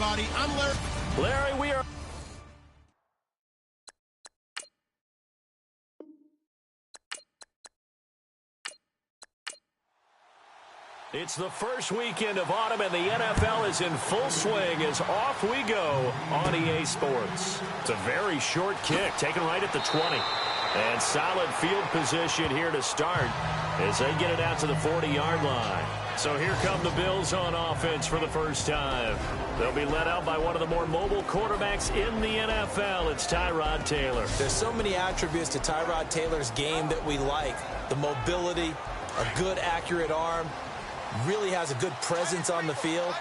everybody. I'm Larry. Larry, we are... It's the first weekend of autumn, and the NFL is in full swing as off we go on EA Sports. It's a very short kick, taken right at the 20. And solid field position here to start as they get it out to the 40-yard line. So here come the Bills on offense for the first time. They'll be led out by one of the more mobile quarterbacks in the NFL. It's Tyrod Taylor. There's so many attributes to Tyrod Taylor's game that we like. The mobility, a good, accurate arm, really has a good presence on the field.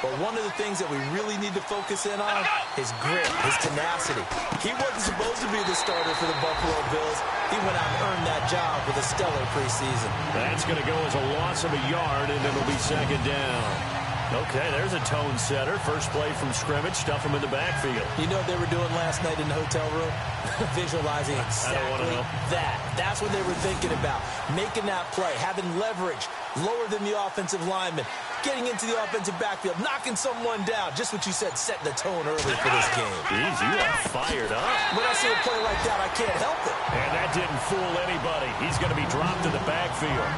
But one of the things that we really need to focus in on is grit, his tenacity. He wasn't supposed to be the starter for the Buffalo Bills. He went out and earned that job with a stellar preseason. That's going to go as a loss of a yard, and it'll be second down. Okay, there's a tone setter. First play from scrimmage, stuff him in the backfield. You know what they were doing last night in the hotel room? Visualizing exactly that. That's what they were thinking about. Making that play, having leverage, lower than the offensive lineman, getting into the offensive backfield, knocking someone down. Just what you said, setting the tone early for this game. Jeez, you are fired up. When I see a play like that, I can't help it. And that didn't fool anybody. He's going to be dropped in the backfield.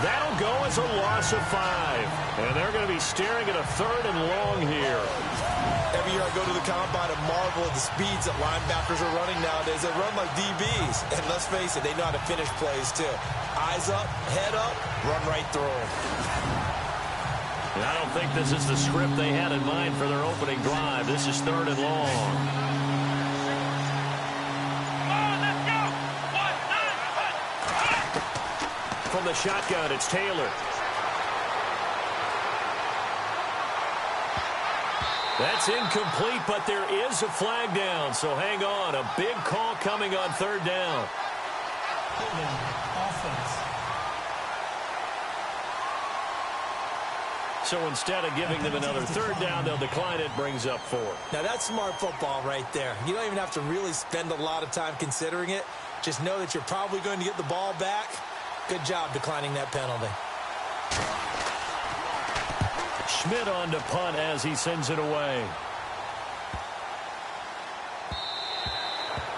That'll go as a loss of 5. And they're going to be staring at a 3rd and long here. Every year I go to the combine and marvel at the speeds that linebackers are running nowadays. They run like DBs. And let's face it, they know how to finish plays too. Eyes up, head up, run right through them. And I don't think this is the script they had in mind for their opening drive. This is 3rd and long. From the shotgun, it's Taylor. That's incomplete, but there is a flag down, so hang on. A big call coming on 3rd down. So instead of giving them another 3rd down, they'll decline it, brings up 4. Now that's smart football right there. You don't even have to really spend a lot of time considering it. Just know that you're probably going to get the ball back. Good job declining that penalty. Schmidt on to punt as he sends it away.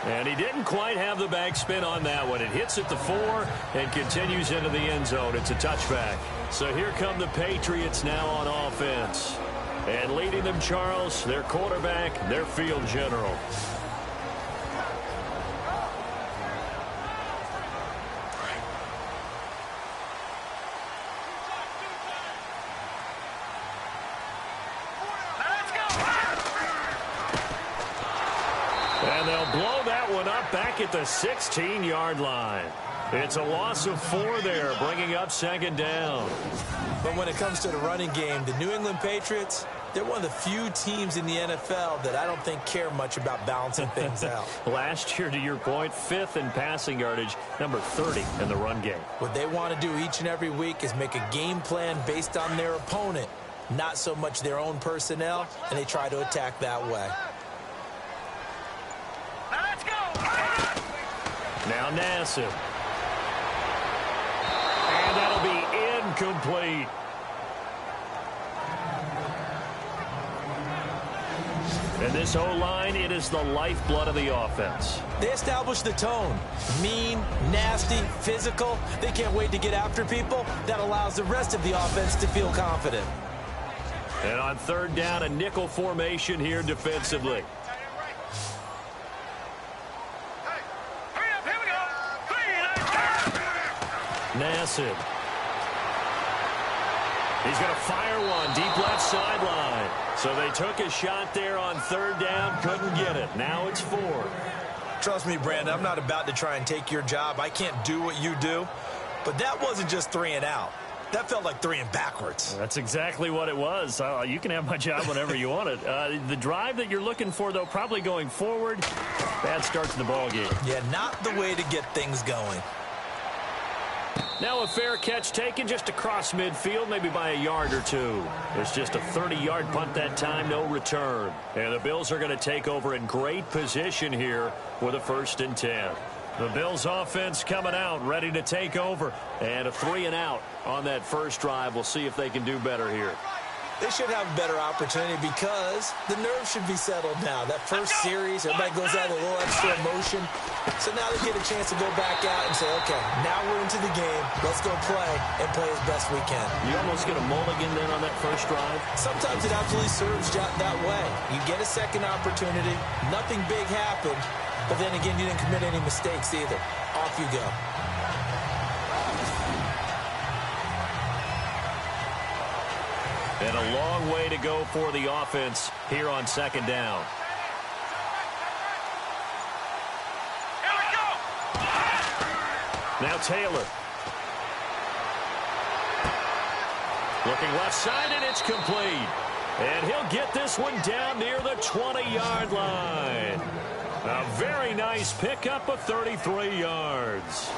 And he didn't quite have the backspin on that one. It hits at the 4 and continues into the end zone. It's a touchback. So here come the Patriots now on offense. And leading them, Charles, their quarterback, their field general. And they'll blow that one up back at the 16-yard line. It's a loss of 4 there, bringing up 2nd down. But when it comes to the running game, the New England Patriots, they're one of the few teams in the NFL that I don't think care much about balancing things out. Last year, to your point, 5th in passing yardage, number 30 in the run game. What they want to do each and every week is make a game plan based on their opponent, not so much their own personnel, and they try to attack that way. Now Nassib. And that'll be incomplete. And this O-line, it is the lifeblood of the offense. They establish the tone. Mean, nasty, physical. They can't wait to get after people. That allows the rest of the offense to feel confident. And on 3rd down, a nickel formation here defensively. Nassib. He's going to fire one deep left sideline. So they took a shot there on 3rd down, couldn't get it. Now it's 4. Trust me, Brandon, I'm not about to try and take your job. I can't do what you do. But that wasn't just 3 and out. That felt like 3 and backwards. That's exactly what it was. You can have my job whenever you want it. The drive that you're looking for, though, probably going forward. Bad start to the ball game. Yeah, not the way to get things going. Now a fair catch taken just across midfield, maybe by a yard or 2. It's just a 30-yard punt that time, no return. And the Bills are going to take over in great position here with a 1st and 10. The Bills offense coming out, ready to take over. And a 3 and out on that first drive. We'll see if they can do better here. They should have a better opportunity because the nerves should be settled now. That first series, everybody goes out with a little extra emotion. So now they get a chance to go back out and say, okay, now we're into the game. Let's go play and play as best we can. You almost get a mulligan then on that first drive? Sometimes it absolutely serves that way. You get a second opportunity. Nothing big happened. But then again, you didn't commit any mistakes either. Off you go. And a long way to go for the offense here on second down. Here we go! Now Taylor. Looking left side, and it's complete. And he'll get this one down near the 20-yard line. A very nice pickup of 33 yards.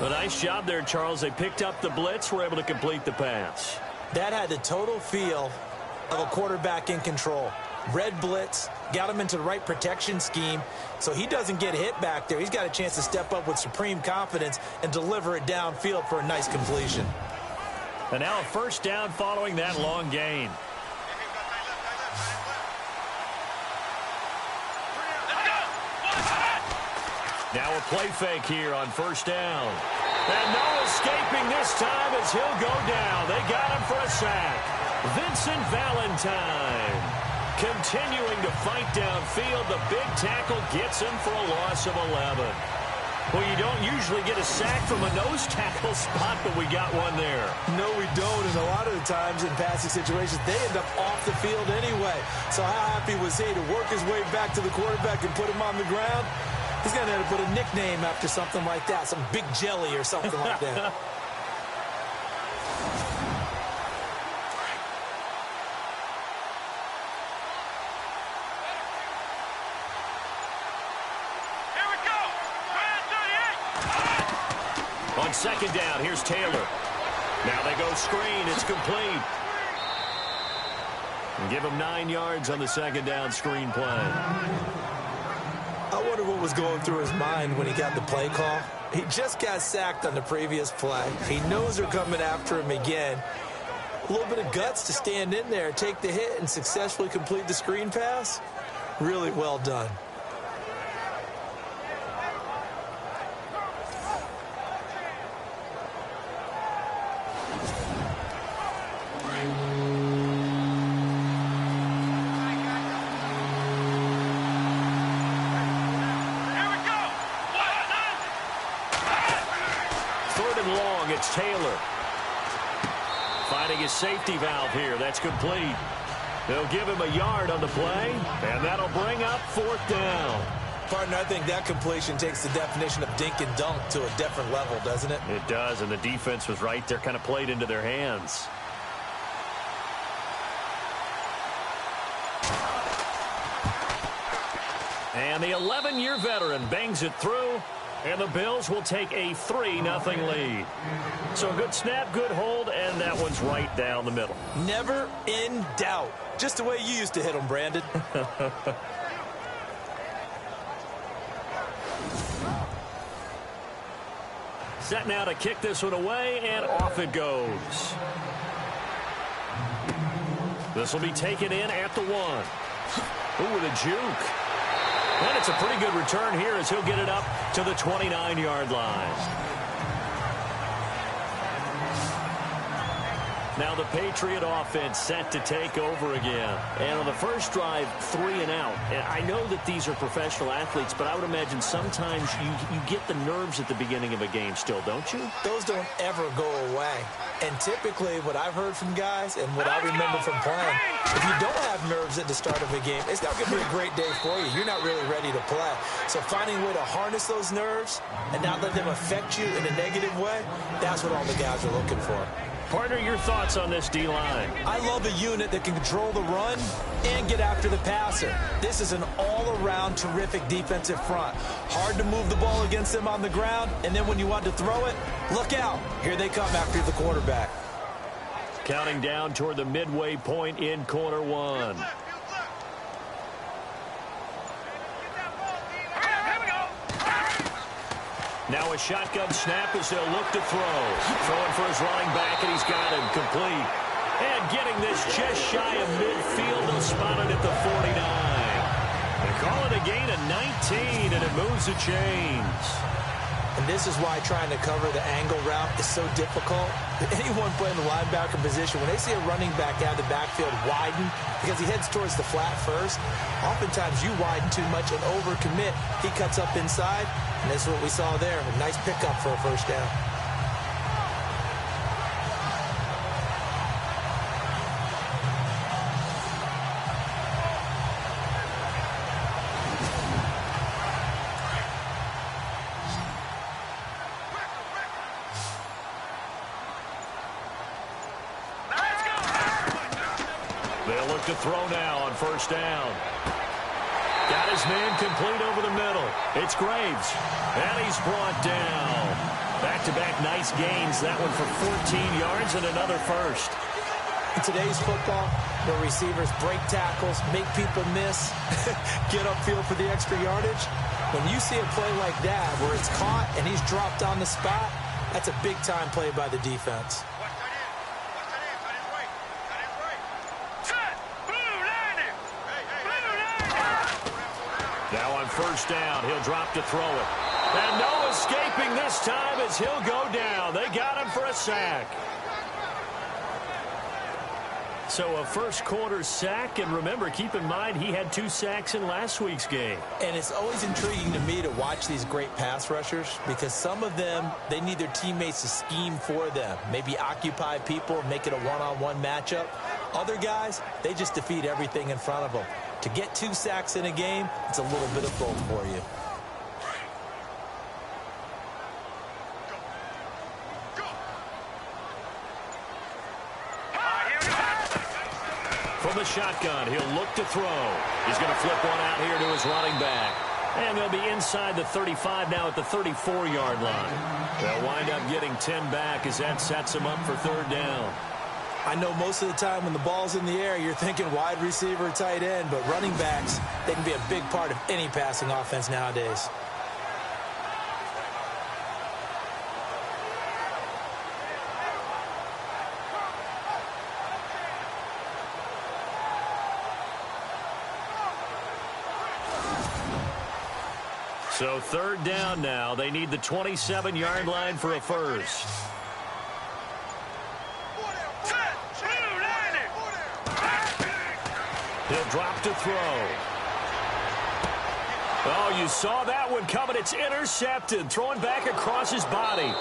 A nice job there, Charles. They picked up the blitz, were able to complete the pass. That had the total feel of a quarterback in control. Red blitz, got him into the right protection scheme, so he doesn't get hit back there. He's got a chance to step up with supreme confidence and deliver it downfield for a nice completion. And now a first down following that long gain. Now a play fake here on first down. And no escaping this time as he'll go down. They got him for a sack. Vincent Valentine continuing to fight downfield. The big tackle gets him for a loss of 11. Well, you don't usually get a sack from a nose tackle spot, but we got one there. No, we don't. And a lot of the times in passing situations, they end up off the field anyway. So how happy was he to work his way back to the quarterback and put him on the ground? He's going to have to put a nickname after something like that, some Big Jelly or something like that. Here we go! Red 38! On second down, here's Taylor. Now they go screen. It's complete. And give him 9 yards on the second down screen play. I wonder what was going through his mind when he got the play call. He just got sacked on the previous play. He knows they're coming after him again. A little bit of guts to stand in there, take the hit, and successfully complete the screen pass. Really well done. It's Taylor. Finding his safety valve here. That's complete. They'll give him a yard on the play, and that'll bring up fourth down. Partner, I think that completion takes the definition of dink and dunk to a different level, doesn't it? It does, and the defense was right there, kind of played into their hands. And the 11-year veteran bangs it through. And the Bills will take a 3-0 lead. So a good snap, good hold, and that one's right down the middle. Never in doubt. Just the way you used to hit them, Brandon. Set now to kick this one away, and off it goes. This will be taken in at the 1. Ooh, with a juke. And it's a pretty good return here as he'll get it up to the 29-yard line. Now the Patriot offense set to take over again. And on the first drive, 3 and out. And I know that these are professional athletes, but I would imagine sometimes you get the nerves at the beginning of a game still, don't you? Those don't ever go away. And typically what I've heard from guys and what I remember from playing, if you don't have nerves at the start of a game, it's not going to be a great day for you. You're not really ready to play. So finding a way to harness those nerves and not let them affect you in a negative way, that's what all the guys are looking for. Partner, your thoughts on this D-line? I love a unit that can control the run and get after the passer. This is an all-around terrific defensive front. Hard to move the ball against them on the ground, and then when you want to throw it, look out. Here they come after the quarterback. Counting down toward the midway point in quarter 1. Now a shotgun snap as they'll look to throw. Throwing for his running back, and he's got him complete. And getting this just shy of midfield, they'll spot it at the 49. They call it a gain of 19, and it moves the chains. And this is why trying to cover the angle route is so difficult. Anyone playing the linebacker position, when they see a running back out of the backfield widen because he heads towards the flat first, oftentimes you widen too much and overcommit. He cuts up inside, and that's what we saw there. A nice pickup for a first down. They'll look to throw now on first down. Got his man complete over the middle. It's Graves. And he's brought down. Back-to-back nice gains. That one for 14 yards and another first. In today's football, where receivers break tackles, make people miss, get upfield for the extra yardage, when you see a play like that where it's caught and he's dropped on the spot, that's a big-time play by the defense. Now on first down, he'll drop to throw it. And no escaping this time as he'll go down. They got him for a sack. So a first quarter sack, and remember, keep in mind he had 2 sacks in last week's game. And it's always intriguing to me to watch these great pass rushers because some of them, they need their teammates to scheme for them. Maybe occupy people and make it a one-on-one matchup. Other guys, they just defeat everything in front of them. To get 2 sacks in a game, it's a little bit of both for you. From the shotgun, he'll look to throw. He's going to flip one out here to his running back. And they'll be inside the 35 now at the 34-yard line. They'll wind up getting 10 back as that sets him up for third down. I know most of the time when the ball's in the air, you're thinking wide receiver, tight end, but running backs, they can be a big part of any passing offense nowadays. So third down now. They need the 27-yard line for a first. He'll drop to throw. Oh, you saw that one coming. It's intercepted. Throwing back across his body.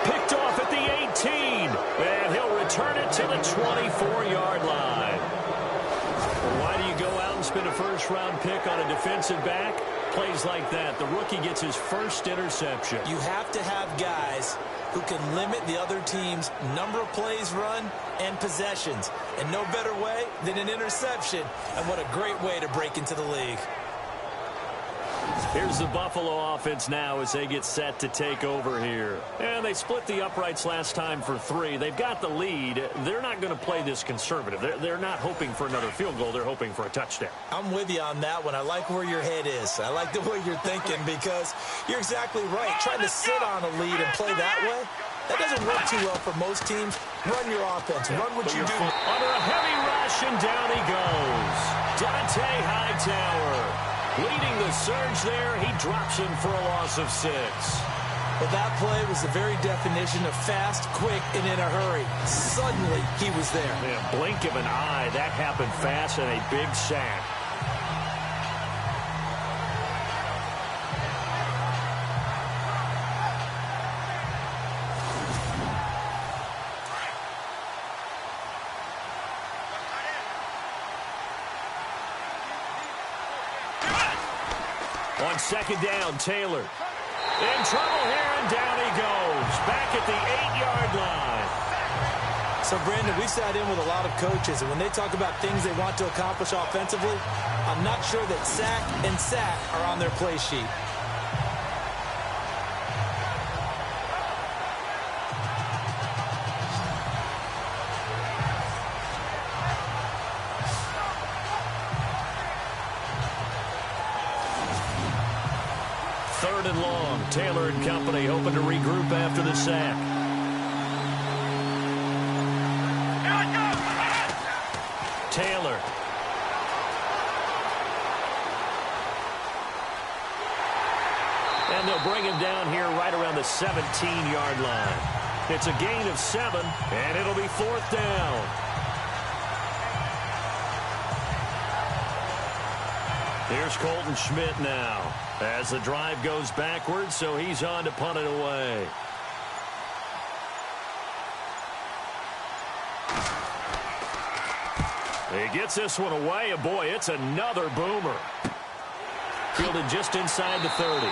Picked off at the 18. And he'll return it to the 24-yard line. Well, why do you go out and spend a first-round pick on a defensive back? Plays like that. The rookie gets his first interception. You have to have guys who can limit the other team's number of plays run and possessions. And no better way than an interception. And what a great way to break into the league. Here's the Buffalo offense now as they get set to take over here. And they split the uprights last time for 3. They've got the lead. They're not going to play this conservative. They're not hoping for another field goal. They're hoping for a touchdown. I'm with you on that one. I like where your head is. I like the way you're thinking because you're exactly right. Trying to sit on a lead and play that way, that doesn't work too well for most teams. Run your offense. Run what you do. Under a heavy rush, and down he goes. Dante Hightower leading the surge there. He drops him for a loss of 6. Well, that play was the very definition of fast, quick, and in a hurry. Suddenly, he was there. In a blink of an eye, that happened fast and a big sack. On second down, Taylor. In trouble here, and down he goes. Back at the 8-yard line. So, Brandon, we sat in with a lot of coaches, and when they talk about things they want to accomplish offensively, I'm not sure that sack and sack are on their play sheet. Third and long. Taylor and company hoping to regroup after the sack. And they'll bring him down here right around the 17-yard line. It's a gain of 7, and it'll be 4th down. Here's Colton Schmidt now as the drive goes backwards, so he's on to punt it away. He gets this one away, and boy, it's another boomer. Fielded just inside the 30.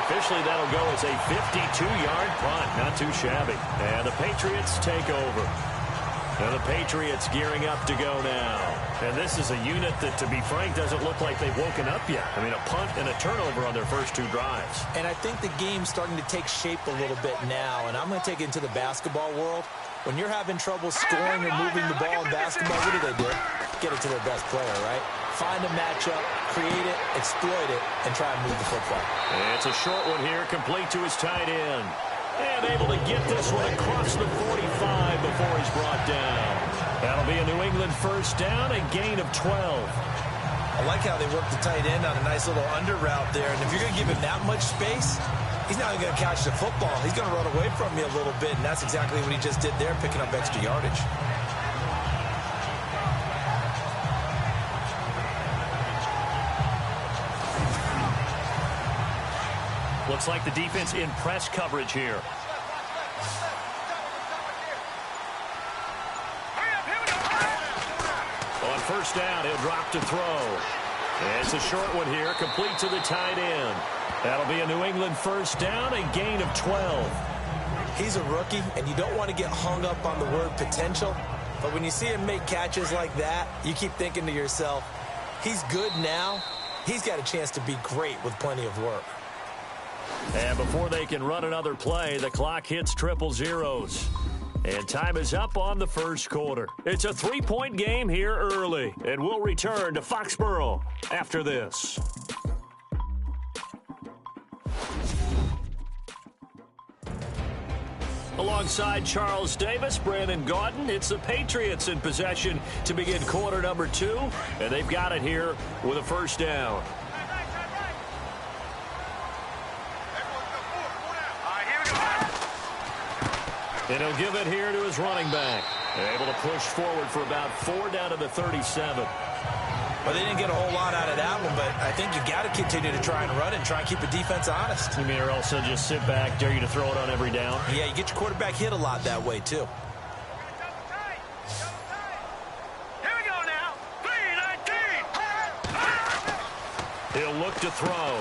Officially, that'll go as a 52-yard punt. Not too shabby. And the Patriots take over. And the Patriots gearing up to go now. And this is a unit that, to be frank, doesn't look like they've woken up yet. I mean, a punt and a turnover on their first 2 drives. And I think the game's starting to take shape a little bit now. And I'm going to take it into the basketball world. When you're having trouble scoring or moving the ball in basketball, what do? Get it to their best player, right? Find a matchup, create it, exploit it, and try and move the football. It's a short one here, complete to his tight end. And able to get this one across the 45 before he's brought down. That'll be a New England first down, a gain of 12. I like how they work the tight end on a nice little under route there. And if you're going to give him that much space, he's not going to catch the football. He's going to run away from me a little bit, and that's exactly what he just did there, picking up extra yardage. Looks like the defense in press coverage here. On first down, he'll drop to throw. And it's a short one here, complete to the tight end. That'll be a New England first down, a gain of 12. He's a rookie, and you don't want to get hung up on the word potential. But when you see him make catches like that, you keep thinking to yourself, he's good now. He's got a chance to be great with plenty of work. And before they can run another play, the clock hits triple zeros. And time is up on the first quarter. It's a 3-point game here early. And we'll return to Foxborough after this. Alongside Charles Davis, Brandon Gaudin, it's the Patriots in possession to begin quarter number 2. And they've got it here with a first down. And he'll give it here to his running back. They're able to push forward for about 4 down to the 37. Well, they didn't get a whole lot out of that one, but I think you've got to continue to try and run it and try and keep the defense honest. You mean, or also just sit back, dare you to throw it on every down? Yeah, you get your quarterback hit a lot that way, too. Here we go now. 3-19. He'll look to throw.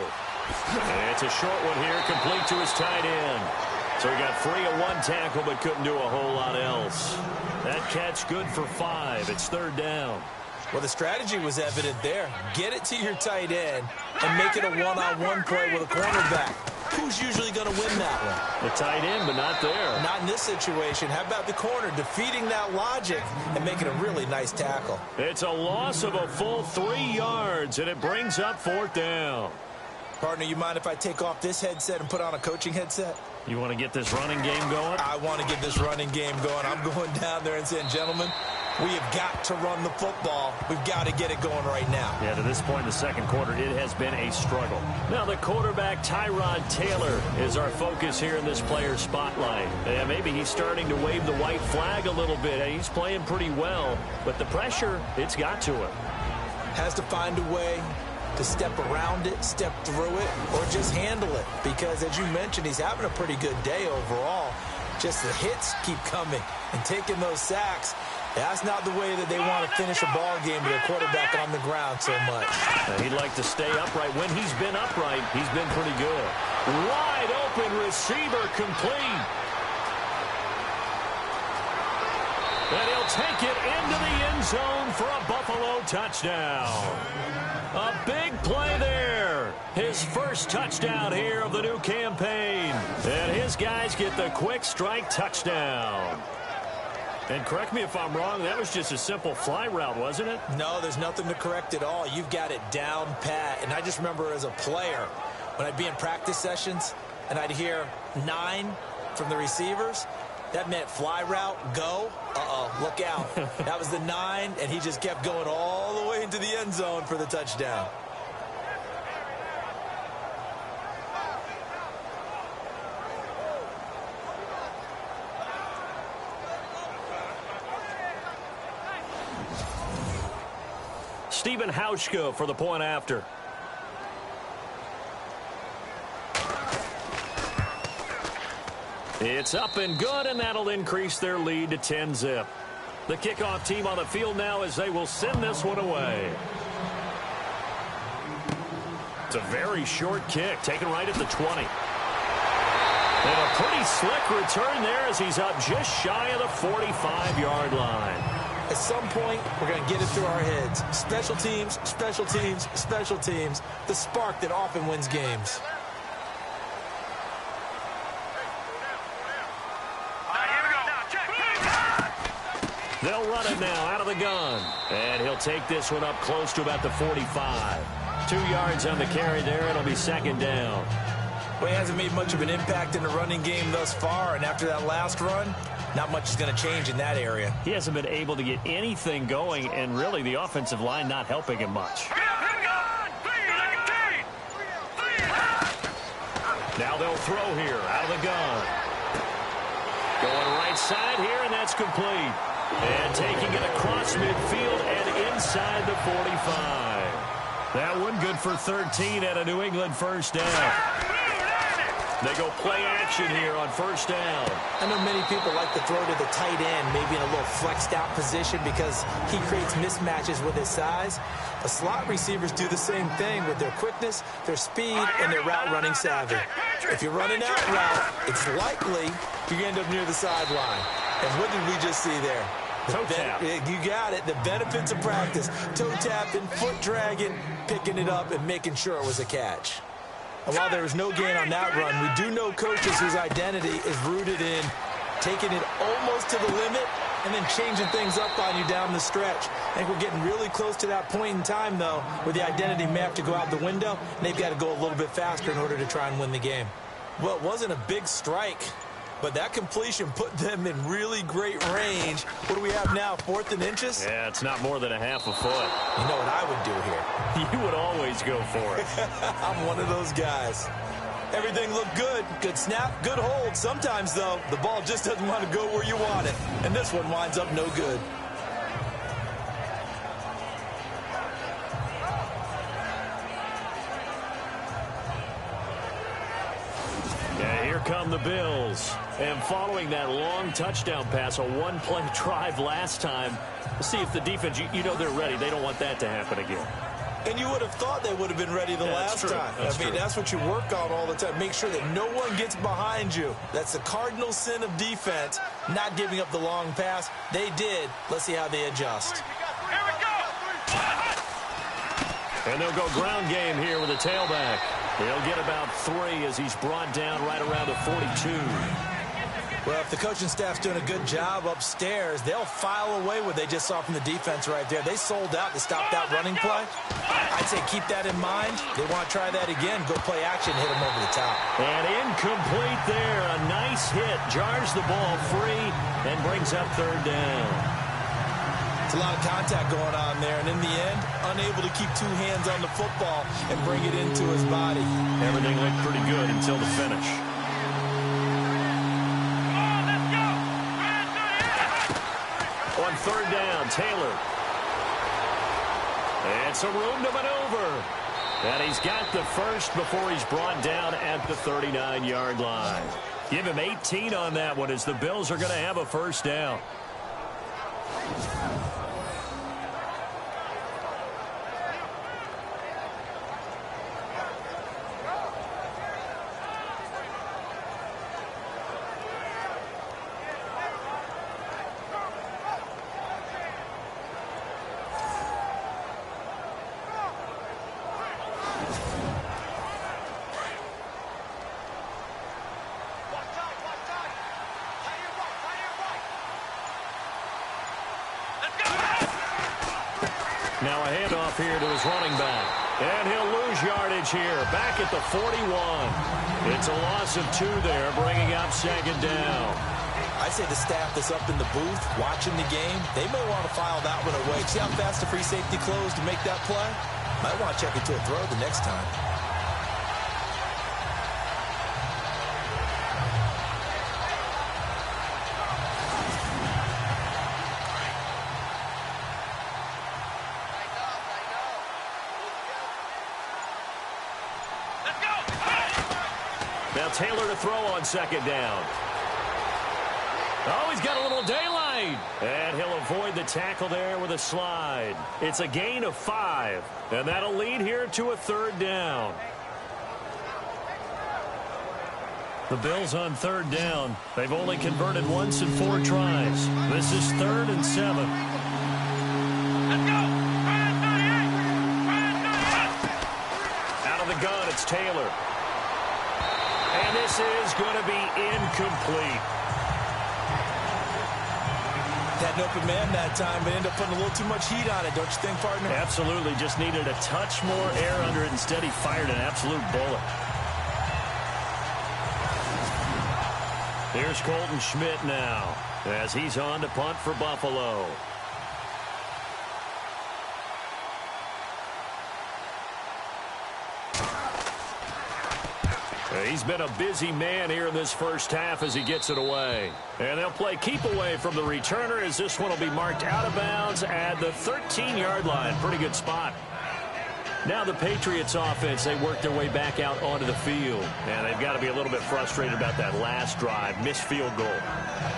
And it's a short one here, complete to his tight end. So he got free of 1 tackle, but couldn't do a whole lot else. That catch good for 5. It's 3rd down. Well, the strategy was evident there. Get it to your tight end and make it a one-on-one play with a cornerback. Who's usually going to win that one? The tight end, but not there. Not in this situation. How about the corner defeating that logic and making a really nice tackle? It's a loss of a full 3 yards, and it brings up 4th down. Partner, you mind if I take off this headset and put on a coaching headset? You want to get this running game going? I want to get this running game going. I'm going down there and saying, gentlemen, we have got to run the football. We've got to get it going right now. Yeah, to this point in the second quarter, it has been a struggle. Now the quarterback, Tyrod Taylor, is our focus here in this player spotlight. Yeah, maybe he's starting to wave the white flag a little bit. He's playing pretty well, but the pressure, it's got to him. Has to find a way to step around it, step through it, or just handle it. Because, as you mentioned, he's having a pretty good day overall. Just the hits keep coming and taking those sacks. That's not the way that they want to finish a ball game with their quarterback on the ground so much. Now, he'd like to stay upright. When he's been upright, he's been pretty good. Wide open receiver complete. And he'll take it into the end zone for a Buffalo touchdown. A big play there. His first touchdown here of the new campaign. And his guys get the quick strike touchdown. And correct me if I'm wrong, that was just a simple fly route, wasn't it? No, there's nothing to correct at all. You've got it down pat. And I just remember as a player, when I'd be in practice sessions and I'd hear 9 from the receivers, that meant fly route, go. Uh-oh, look out. That was the 9, and he just kept going all the way into the end zone for the touchdown. Stephen Hauschka for the point after. It's up and good, and that'll increase their lead to 10-zip. The kickoff team on the field now as they will send this one away. It's a very short kick, taken right at the 20. And a pretty slick return there as he's up just shy of the 45-yard line. At some point, we're going to get it through our heads. Special teams, special teams, special teams. The spark that often wins games. They'll run it now out of the gun. And he'll take this one up close to about the 45. 2 yards on the carry there. It'll be second down. Well, he hasn't made much of an impact in the running game thus far, and after that last run, not much is going to change in that area. He hasn't been able to get anything going, and really the offensive line not helping him much. Now they'll throw here out of the gun. Going right side here, and that's complete. And taking it across midfield and inside the 45. That one good for 13 at a New England first down. They go play action here on first down. I know many people like to throw to the tight end, maybe in a little flexed out position because he creates mismatches with his size. The slot receivers do the same thing with their quickness, their speed, and their route running savvy. If you're running out route, it's likely you end up near the sideline. And what did we just see there? Toe tap. You got it. The benefits of practice. Toe tapping, foot dragging, picking it up, and making sure it was a catch. And while there was no gain on that run, we do know coaches whose identity is rooted in taking it almost to the limit and then changing things up on you down the stretch. I think we're getting really close to that point in time, though, where the identity may have to go out the window, and they've got to go a little bit faster in order to try and win the game. Well, it wasn't a big strike, but that completion put them in really great range. What do we have now, 4th and inches? Yeah, it's not more than a half a foot. You know what I would do here? You would always go for it. I'm one of those guys. Everything looked good. Good snap, good hold. Sometimes, though, the ball just doesn't want to go where you want it. And this one winds up no good. Yeah, here come the Bills. And following that long touchdown pass, a one-play drive last time, see if the defense, you know they're ready. They don't want that to happen again. And you would have thought they would have been ready the last time. I mean, that's what you work on all the time. Make sure that no one gets behind you. That's the cardinal sin of defense, not giving up the long pass. They did. Let's see how they adjust. Here we go. And they'll go ground game here with a tailback. He'll get about 3 as he's brought down right around the 42. Well, if the coaching staff's doing a good job upstairs, they'll file away what they just saw from the defense right there. They sold out to stop that running play. I'd say keep that in mind. They want to try that again. Go play action, hit them over the top. And incomplete there. A nice hit. Jars the ball free and brings up 3rd down. It's a lot of contact going on there, and in the end, unable to keep 2 hands on the football and bring it into his body. Everything looked pretty good until the finish. On 3rd down, Taylor. And some room to maneuver. And he's got the first before he's brought down at the 39-yard line. Give him 18 on that one as the Bills are going to have a first down. Now a handoff here to his running back. And he'll lose yardage here. Back at the 41. It's a loss of 2 there, bringing up 2nd down. I'd say the staff that's up in the booth watching the game, they may want to file that one away. See how fast the free safety closed to make that play? Might want to check it to a throw the next time. Now Taylor to throw on second down. Oh, he's got a little daylight. And he'll avoid the tackle there with a slide. It's a gain of 5. And that'll lead here to a third down. The Bills on third down. They've only converted once in 4 tries. This is 3rd and 7. Let's go. Out of the gun, it's Taylor. And this is going to be incomplete. Had an open man that time, but ended up putting a little too much heat on it, don't you think, partner? Absolutely. Just needed a touch more air under it. Instead, he fired an absolute bullet. Here's Colton Schmidt now as he's on to punt for Buffalo. He's been a busy man here in this first half as he gets it away. And they'll play keep away from the returner as this one will be marked out of bounds at the 13-yard line. Pretty good spot. Now the Patriots offense, they work their way back out onto the field. And they've got to be a little bit frustrated about that last drive, missed field goal.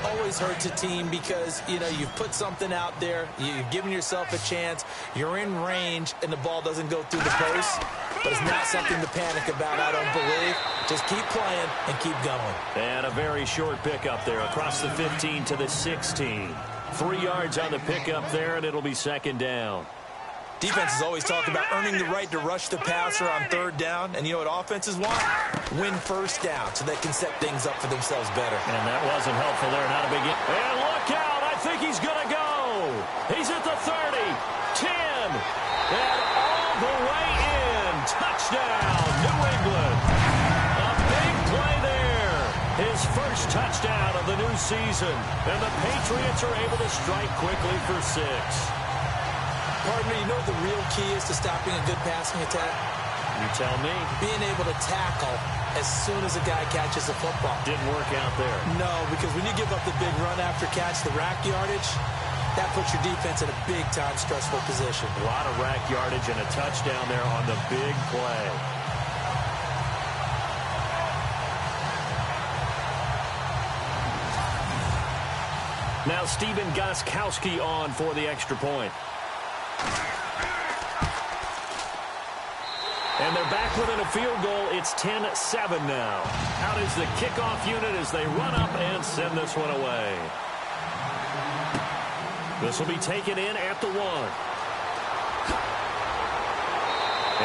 Always hurts a team because, you know, you've put something out there, you've given yourself a chance, you're in range, and the ball doesn't go through the post. But it's not something to panic about, I don't believe. Just keep playing and keep going. And a very short pickup there across the 15 to the 16. 3 yards on the pickup there, and it'll be second down. Defenses always talk about earning the right to rush the passer on third down. And you know what offenses want? Win first down so they can set things up for themselves better. And that wasn't helpful there. Not a big hit. And look out. I think he's going to go. He's at the 30, 10, and all the way in. Touchdown, New England. A big play there. His first touchdown of the new season. And the Patriots are able to strike quickly for 6. Partner, you know the real key is to stopping a good passing attack? You tell me. Being able to tackle as soon as a guy catches a football. Didn't work out there. No, because when you give up the big run after catch, the rack yardage, that puts your defense in a big-time stressful position. A lot of rack yardage and a touchdown there on the big play. Now Stephen Gostkowski on for the extra point. And they're back within a field goal. It's 10-7 now. Out is the kickoff unit as they run up and send this one away. This will be taken in at the 1.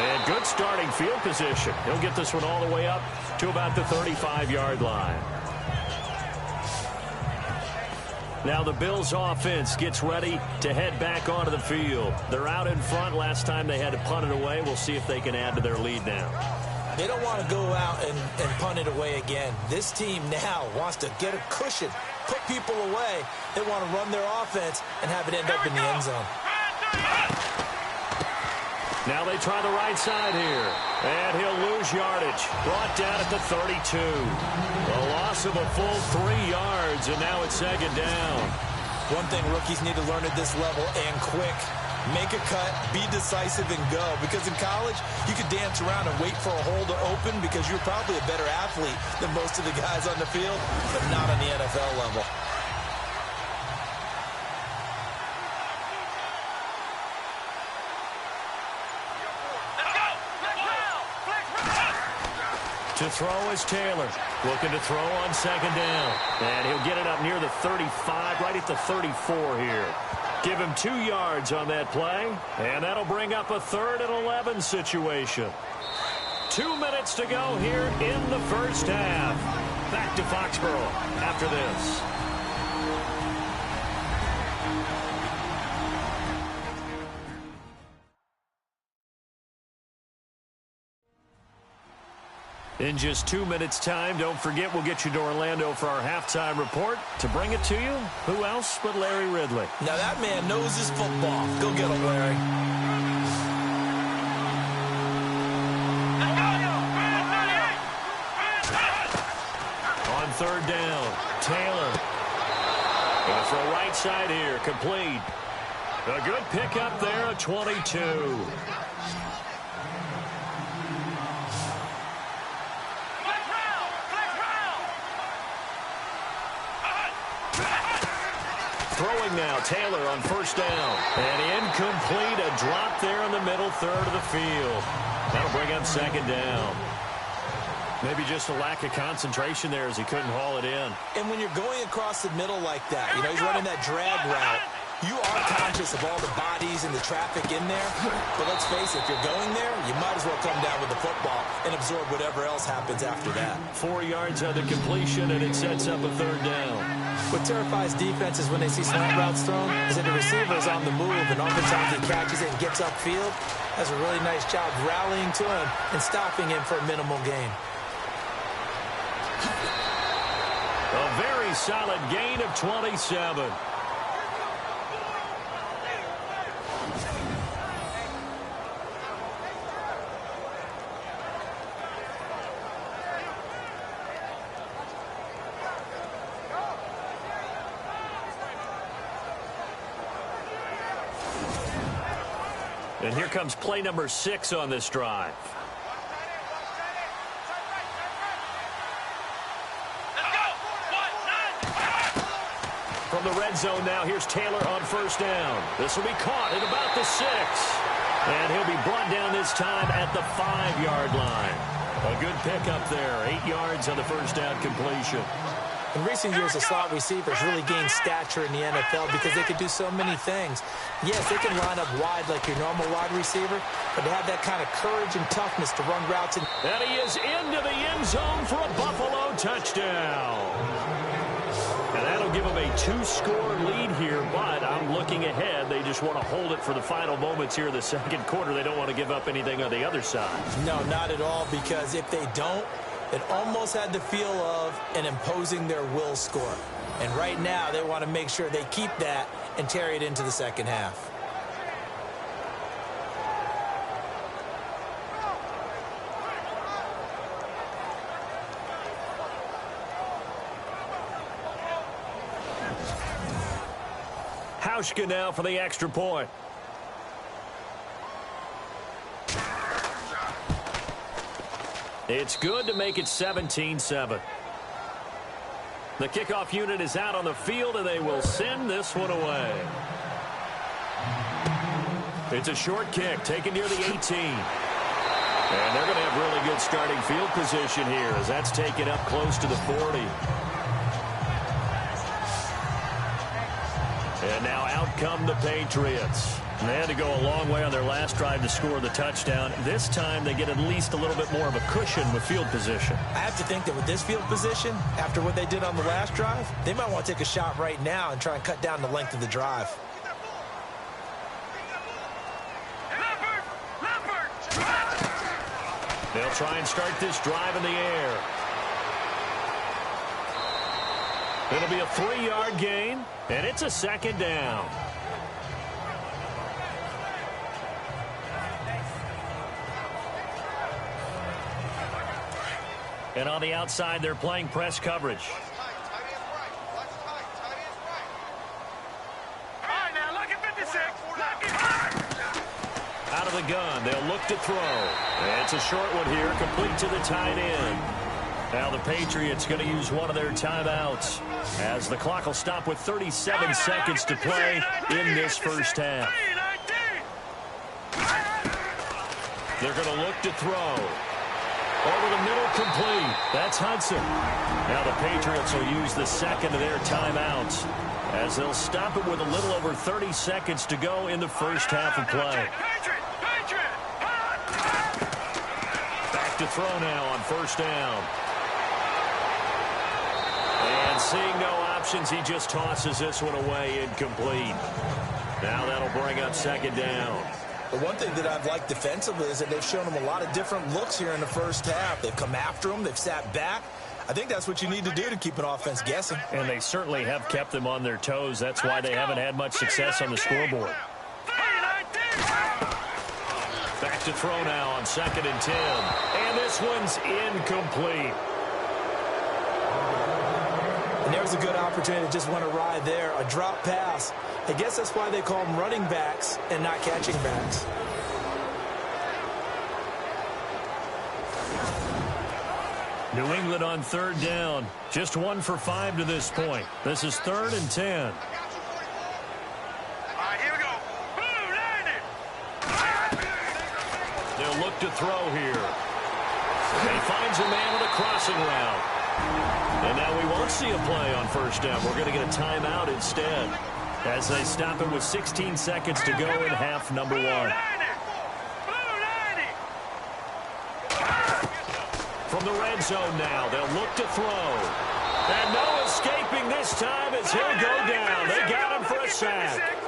And good starting field position. He'll get this one all the way up to about the 35-yard line. Now the Bills offense gets ready to head back onto the field. They're out in front. Last time they had to punt it away. We'll see if they can add to their lead now. They don't want to go out and punt it away again. This team now wants to get a cushion, put people away. They want to run their offense and have it end up in the end zone. Now they try the right side here. And he'll lose yardage. Brought down at the 32. A loss of a full 3 yards, and now it's second down. One thing rookies need to learn at this level, and quick. Make a cut, be decisive, and go. Because in college, you could dance around and wait for a hole to open because you're probably a better athlete than most of the guys on the field, but not on the NFL level. To throw is Taylor. Looking to throw on second down. And he'll get it up near the 35, right at the 34 here. Give him 2 yards on that play. And that'll bring up a 3rd and 11 situation. 2 minutes to go here in the first half. Back to Foxborough after this. In just 2 minutes' time, don't forget we'll get you to Orlando for our halftime report. To bring it to you, who else but Larry Ridley? Now that man knows his football. Go get him, Larry. On third down, Taylor. Going to throw right side here, complete. A good pickup there, a 22. Throwing now, Taylor on first down. And incomplete, a drop there in the middle third of the field. That'll bring up second down. Maybe just a lack of concentration there as he couldn't haul it in. And when you're going across the middle like that, he's running that drag route, you are conscious of all the bodies and the traffic in there. But let's face it, if you're going there, you might as well come down with the football and absorb whatever else happens after that. 4 yards on the completion, and it sets up a third down. What terrifies defenses when they see slant routes thrown is that the receiver is on the move, and oftentimes he catches it and gets upfield. Does a really nice job rallying to him and stopping him for a minimal gain. A very solid gain of 27. And here comes play number 6 on this drive. From the red zone now, here's Taylor on first down. This will be caught at about the 6. And he'll be brought down this time at the 5-yard line. A good pickup there. 8 yards on the first down completion. In recent years, the slot receivers really gained stature in the NFL because they could do so many things. Yes, they can line up wide like your normal wide receiver, but they have that kind of courage and toughness to run routes. And he is into the end zone for a Buffalo touchdown. And that'll give them a 2-score lead here, but I'm looking ahead. They just want to hold it for the final moments here in the second quarter. They don't want to give up anything on the other side. No, not at all, because if they don't, it almost had the feel of an imposing their will score. And right now, they want to make sure they keep that and carry it into the second half. Hauschka now for the extra point. It's good to make it 17-7. The kickoff unit is out on the field, and they will send this one away. It's a short kick taken near the 18. And they're going to have really good starting field position here as that's taken up close to the 40. And now out come the Patriots. And they had to go a long way on their last drive to score the touchdown. This time they get at least a little bit more of a cushion with field position. I have to think that with this field position, after what they did on the last drive, they might want to take a shot right now and try and cut down the length of the drive. They'll try and start this drive in the air. It'll be a 3-yard gain, and it's a second down. And on the outside, they're playing press coverage. Out of the gun, they'll look to throw. And it's a short one here, complete to the tight end. Now the Patriots going to use one of their timeouts as the clock will stop with 37 seconds to play in this first half. They're going to look to throw. Over the middle, complete. That's Hudson. Now the Patriots will use the second of their timeouts as they'll stop it with a little over 30 seconds to go in the first half of play. Back to throw now on first down. And seeing no options, he just tosses this one away incomplete. Now that'll bring up second down. The one thing that I've liked defensively is that they've shown them a lot of different looks here in the first half. They've come after them. They've sat back. I think that's what you need to do to keep an offense guessing. And they certainly have kept them on their toes. That's why they haven't had much success on the scoreboard. Back to throw now on 2nd and 10. And this one's incomplete. And there's a good opportunity to just want to ride there. A drop pass. I guess that's why they call them running backs and not catching backs. New England on 3rd down. Just 1 for 5 to this point. This is 3rd and 10. to throw here. And he finds a man with a crossing route. And now we won't see a play on first down. We're going to get a timeout instead as they stop it with 16 seconds to go in half number one. From the red zone now, they'll look to throw. And no escaping this time as he'll go down. They got him for a sack.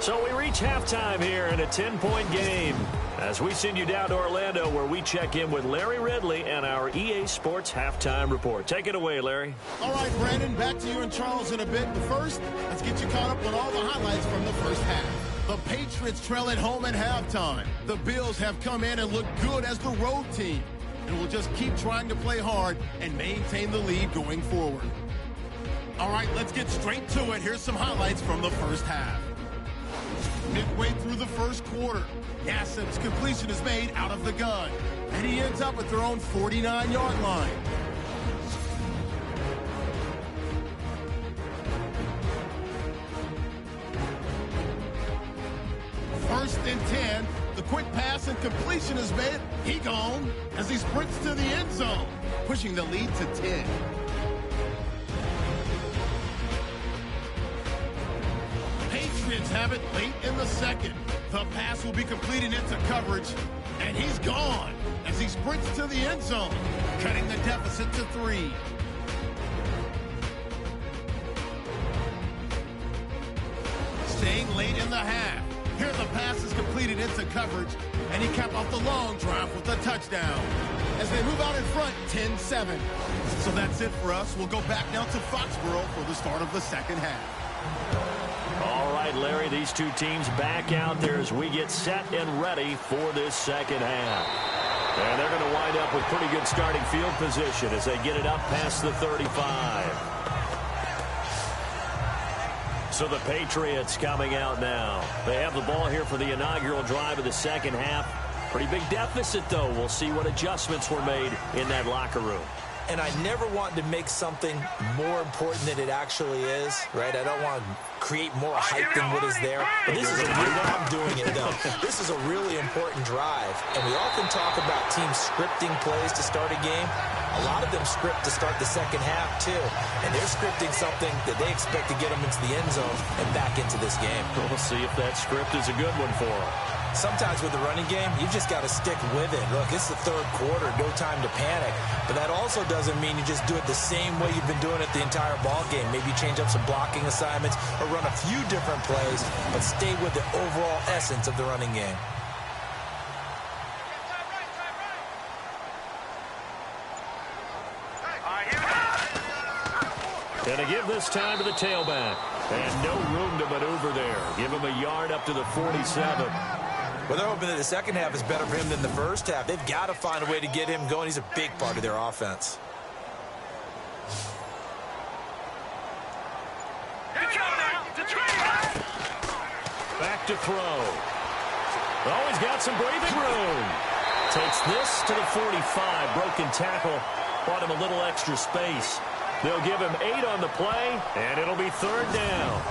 So we reach halftime here in a 10-point game as we send you down to Orlando where we check in with Larry Ridley and our EA Sports Halftime Report. Take it away, Larry. All right, Brandon, back to you and Charles in a bit. But first, let's get you caught up on all the highlights from the first half. The Patriots trail at home at halftime. The Bills have come in and looked good as the road team and will just keep trying to play hard and maintain the lead going forward. All right, let's get straight to it. Here's some highlights from the first half. Midway through the first quarter, Yassib's completion is made out of the gun, and he ends up at their own 49-yard line. First and 10, the quick pass and completion is made. He gone as he sprints to the end zone, pushing the lead to 10. Patriots have it late in the second. The pass will be completed into coverage, and he's gone as he sprints to the end zone, cutting the deficit to 3. Staying late in the half. Here the pass is completed into coverage, and he capped off the long drive with a touchdown. As they move out in front, 10-7. So that's it for us. We'll go back now to Foxborough for the start of the second half. All right, Larry, these two teams back out there as we get set and ready for this second half. And they're going to wind up with pretty good starting field position as they get it up past the 35. So the Patriots coming out now. They have the ball here for the inaugural drive of the second half. Pretty big deficit, though. We'll see what adjustments were made in that locker room. And I never want to make something more important than it actually is, right? I don't want to create more hype than what is there. But this is I'm doing it, though. This is a really important drive. And we often talk about teams scripting plays to start a game. A lot of them script to start the second half, too. And they're scripting something that they expect to get them into the end zone and back into this game. We'll see if that script is a good one for them. Sometimes with the running game, you just got to stick with it. Look, it's the third quarter, no time to panic. But that also doesn't mean you just do it the same way you've been doing it the entire ball game. Maybe change up some blocking assignments or run a few different plays, but stay with the overall essence of the running game. And to give this time to the tailback. And no room to maneuver there. Give him a yard up to the 47. Well, they're hoping that the second half is better for him than the first half. They've got to find a way to get him going. He's a big part of their offense. Back to throw. Oh, he's got some breathing room. Takes this to the 45. Broken tackle. Bought him a little extra space. They'll give him 8 on the play, and it'll be third down.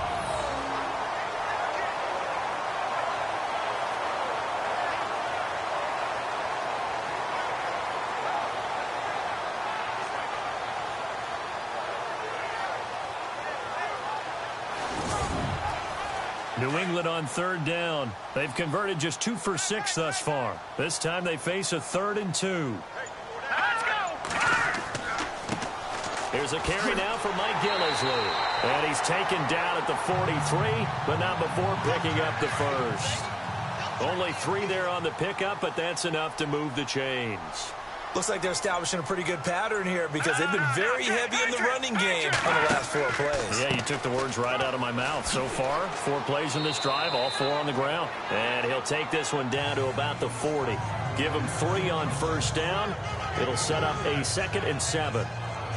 New England on third down. They've converted just 2 for 6 thus far. This time they face a 3rd and 2. Here's a carry now for Mike Gillisley. And he's taken down at the 43, but not before picking up the first. Only 3 there on the pickup, but that's enough to move the chains. Looks like they're establishing a pretty good pattern here because they've been very heavy in the running game on the last 4 plays. Yeah, you took the words right out of my mouth. So far, 4 plays in this drive, all 4 on the ground. And he'll take this one down to about the 40. Give him 3 on first down. It'll set up a 2nd and 7.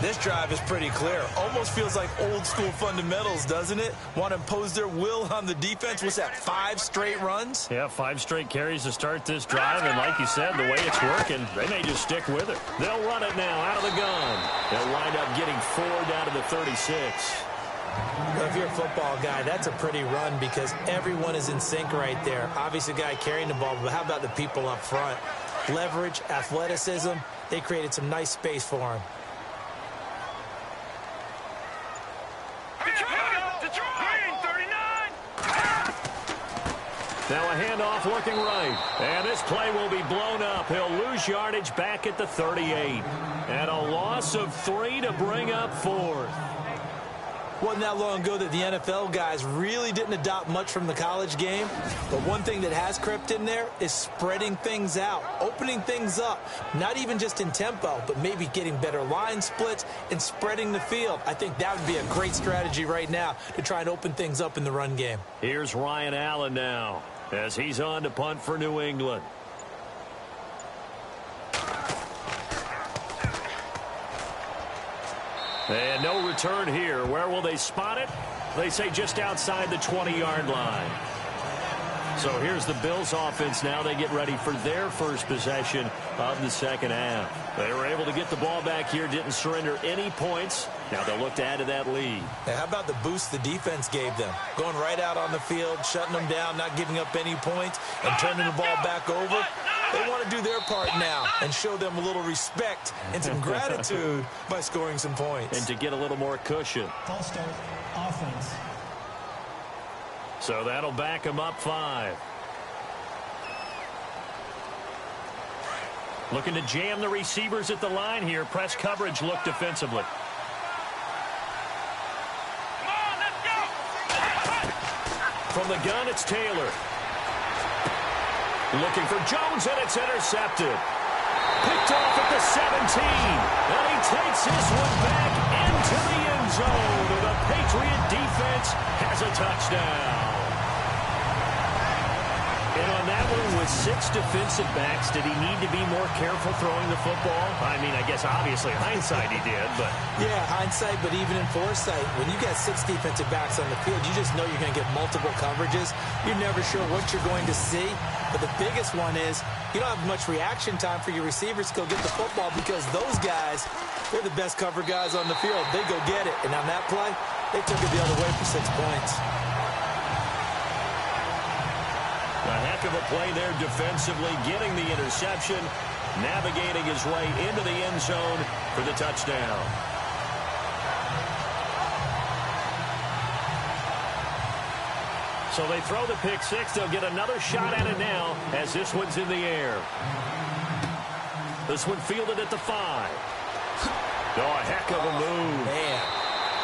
This drive is pretty clear. Almost feels like old school fundamentals, doesn't it? Want to impose their will on the defense. What's that, 5 straight runs? Yeah, 5 straight carries to start this drive. And like you said, the way it's working, they may just stick with it. They'll run it now out of the gun. They'll wind up getting 4 down to the 36. Well, if you're a football guy, that's a pretty run because everyone is in sync right there. Obviously, the guy carrying the ball, but how about the people up front? Leverage, athleticism, they created some nice space for him. Now a handoff looking right. And this play will be blown up. He'll lose yardage back at the 38. And a loss of 3 to bring up 4th. Wasn't that long ago that the NFL guys really didn't adopt much from the college game. But one thing that has crept in there is spreading things out, opening things up. Not even just in tempo, but maybe getting better line splits and spreading the field. I think that would be a great strategy right now to try and open things up in the run game. Here's Ryan Allen now as he's on to punt for New England. And no return here. Where will they spot it? They say just outside the 20-yard line. So here's the Bills offense now. They get ready for their first possession of the second half. They were able to get the ball back here, didn't surrender any points. Now they'll look to add to that lead. Now, how about the boost the defense gave them? Going right out on the field, shutting them down, not giving up any points, and turning the ball back over. They want to do their part now and show them a little respect and some gratitude by scoring some points. And to get a little more cushion. False start, offense. So that'll back them up 5. Looking to jam the receivers at the line here. Press coverage look defensively. From the gun, it's Taylor. Looking for Jones, and it's intercepted. Picked off at the 17. And he takes this one back into the end zone. The Patriot defense has a touchdown. And on that one, with 6 defensive backs, did he need to be more careful throwing the football? I mean, I guess obviously hindsight he did, but... Yeah, hindsight, but even in foresight, when you got 6 defensive backs on the field, you just know you're going to get multiple coverages. You're never sure what you're going to see. But the biggest one is you don't have much reaction time for your receivers to go get the football because those guys, they're the best cover guys on the field. They go get it. And on that play, they took it the other way for 6 points. A heck of a play there defensively, getting the interception, navigating his way into the end zone for the touchdown. So they throw the pick 6. They'll get another shot at it now as this one's in the air. This one fielded at the 5. Oh, a heck of a move. Man.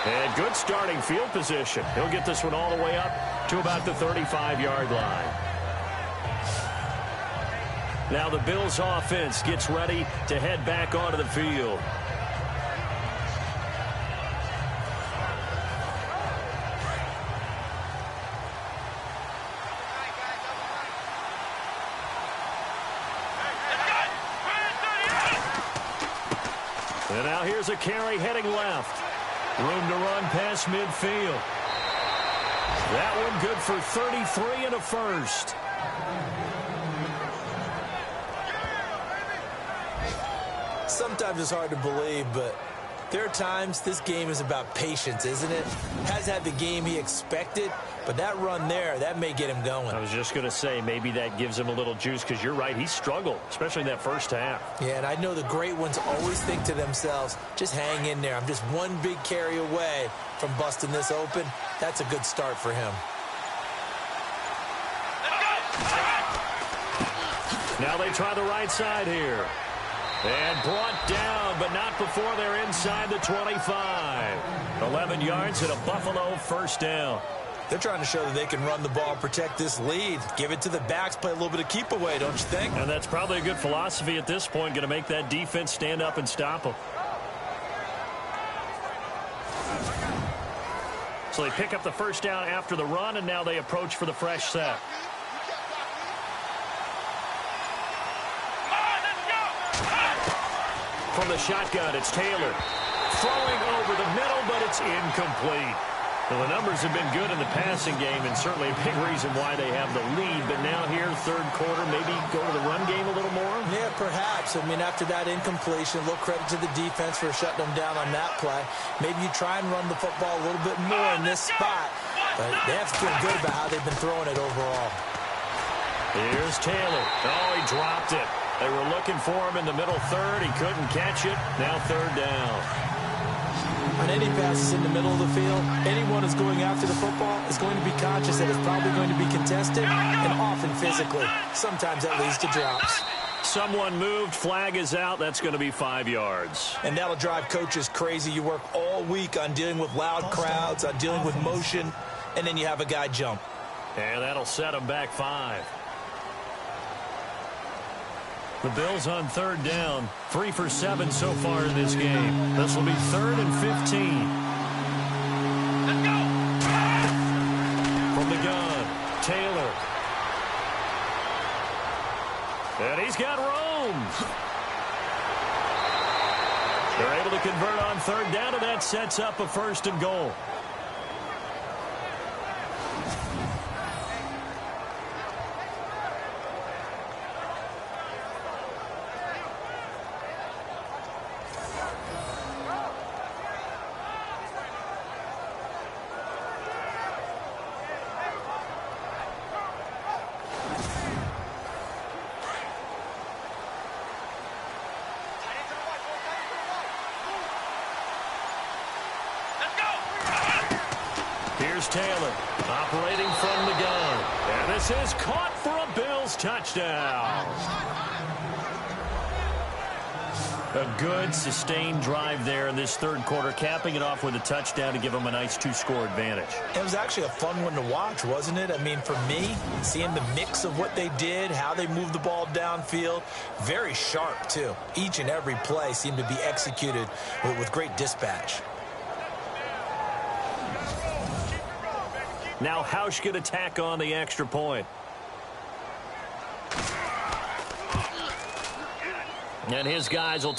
And good starting field position. He'll get this one all the way up to about the 35-yard line. Now the Bills offense gets ready to head back onto the field. And now here's a carry heading left. Room to run past midfield. That one good for 33 and a first. Sometimes it's hard to believe, but there are times this game is about patience, isn't it? Has had the game he expected, but that run there, that may get him going. I was just going to say, maybe that gives him a little juice because you're right, he struggled, especially in that first half. Yeah, and I know the great ones always think to themselves, just hang in there. I'm just one big carry away from busting this open. That's a good start for him. Now they try the right side here. And brought down, but not before they're inside the 25. 11 yards and a Buffalo first down. They're trying to show that they can run the ball, protect this lead. Give it to the backs, play a little bit of keep away, don't you think? And that's probably a good philosophy at this point, going to make that defense stand up and stop them. So they pick up the first down after the run, and now they approach for the fresh set. From the shotgun, it's Taylor. Throwing over the middle, but it's incomplete. Well, the numbers have been good in the passing game, and certainly a big reason why they have the lead. But now here, third quarter, maybe go to the run game a little more? Yeah, perhaps. I mean, after that incompletion, a little credit to the defense for shutting them down on that play. Maybe you try and run the football a little bit more in this spot. But they have to feel good about how they've been throwing it overall. Here's Taylor. Oh, he dropped it. They were looking for him in the middle third. He couldn't catch it. Now third down. On any passes in the middle of the field, anyone who's going after the football is going to be conscious that it's probably going to be contested and often physically. Sometimes that leads to drops. Someone moved. Flag is out. That's going to be 5 yards. And that'll drive coaches crazy. You work all week on dealing with loud crowds, on dealing with motion, and then you have a guy jump. And that'll set him back 5. The Bills on third down, 3 for 7 so far in this game. This will be 3rd and 15. Let's go. From the gun, Taylor. And he's got room. They're able to convert on third down, and that sets up a 1st and goal. Taylor operating from the gun. And this is caught for a Bills touchdown. A good, sustained drive there in this third quarter, capping it off with a touchdown to give them a nice 2-score advantage. It was actually a fun one to watch, wasn't it? I mean, for me, seeing the mix of what they did, how they moved the ball downfield, very sharp, too. Each and every play seemed to be executed with great dispatch. Now Hausch could attack on the extra point. And his guys will